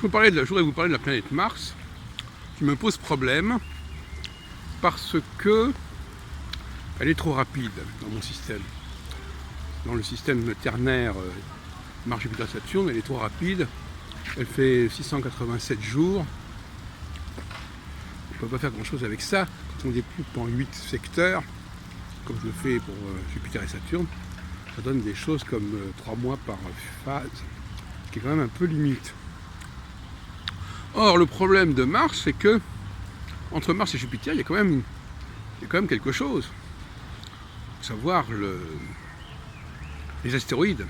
Je voudrais vous parler de la planète Mars, qui me pose problème parce que elle est trop rapide dans mon système. Dans le système ternaire Mars, Jupiter, Saturne, elle est trop rapide. Elle fait 687 jours. On ne peut pas faire grand chose avec ça. Quand on découpe en 8 secteurs, comme je le fais pour Jupiter et Saturne, ça donne des choses comme 3 mois par phase, ce qui est quand même un peu limite. Or, le problème de Mars, c'est que entre Mars et Jupiter, il y a quand même quelque chose. À savoir les astéroïdes.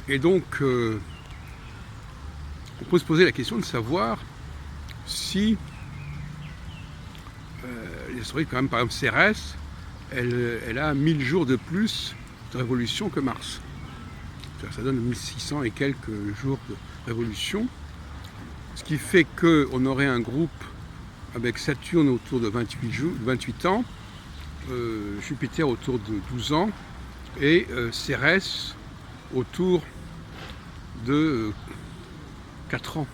Et donc, on peut se poser la question de savoir si les astéroïdes, quand même, par exemple Cérès, elle a 1000 jours de plus de révolution que Mars. Ça donne 1600 et quelques jours de révolution. Ce qui fait qu'on aurait un groupe avec Saturne autour de 28 ans, Jupiter autour de 12 ans et Cérès autour de 4 ans.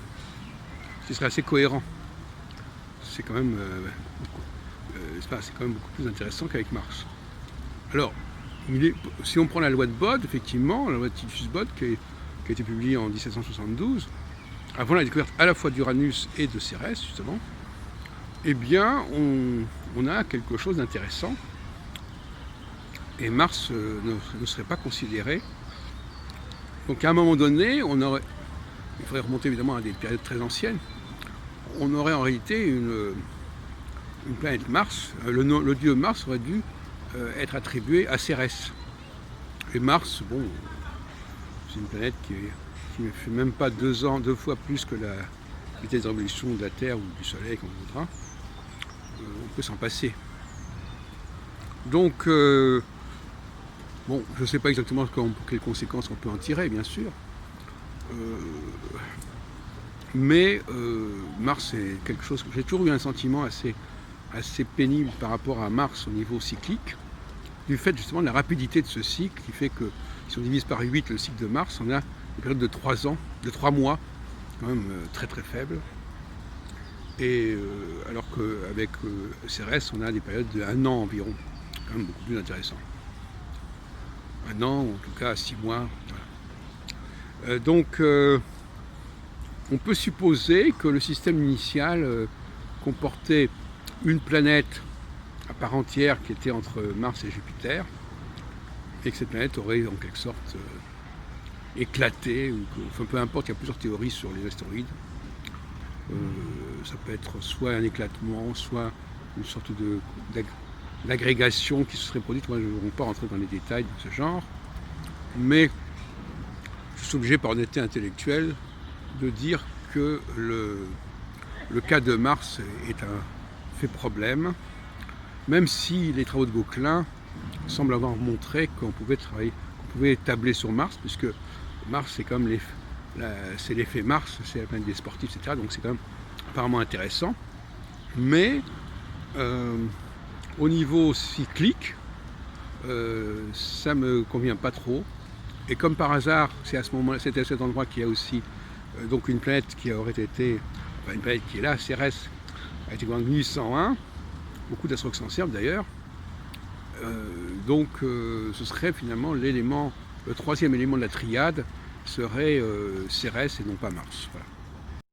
Ce qui serait assez cohérent. C'est quand même, beaucoup plus intéressant qu'avec Mars. Alors, si on prend la loi de Bode, effectivement, la loi de Titius-Bode qui a été publiée en 1772, avant la découverte à la fois d'Uranus et de Cérès, justement, eh bien, on a quelque chose d'intéressant. Et Mars ne serait pas considéré. Donc, à un moment donné, il faudrait remonter évidemment à des périodes très anciennes, on aurait en réalité une planète Mars. Le dieu Mars aurait dû être attribué à Cérès. Et Mars, bon, c'est une planète qui ne fait même pas 2 fois plus que la vitesse de révolution de la Terre ou du Soleil, comme on voudra. On peut s'en passer. Donc, bon, je ne sais pas exactement quelles conséquences on peut en tirer, bien sûr. Mais Mars, c'est quelque chose que j'ai toujours eu un sentiment assez pénible par rapport à Mars au niveau cyclique, du fait justement de la rapidité de ce cycle, qui fait que si on divise par 8 le cycle de Mars, on a une période de 3 ans, de 3 mois, quand même très très faible. Et alors qu'avec Cérès, on a des périodes d'1 an environ, quand même beaucoup plus intéressant. 1 an, en tout cas 6 mois. Voilà. Donc, on peut supposer que le système initial comportait une planète à part entière qui était entre Mars et Jupiter, et que cette planète aurait en quelque sorte éclaté, enfin peu importe, il y a plusieurs théories sur les astéroïdes. Ça peut être soit un éclatement, soit une sorte d'agrégation qui se serait produite. Moi, je ne vais pas rentrer dans les détails de ce genre, mais je suis obligé par honnêteté intellectuelle de dire que le cas de Mars fait problème, même si les travaux de Gauquelin semblent avoir montré qu'on pouvait tabler sur Mars, puisque Mars c'est comme c'est l'effet Mars, c'est la planète des sportifs, etc. Donc c'est quand même apparemment intéressant. Mais au niveau cyclique, ça me convient pas trop. Et comme par hasard, c'était à cet endroit qu'il y a aussi donc une planète qui aurait été, enfin une planète qui est là, Cérès, a été en 1801, beaucoup d'astronautes s'en servent d'ailleurs. Donc ce serait finalement le 3e élément de la triade serait Cérès et non pas Mars. Voilà.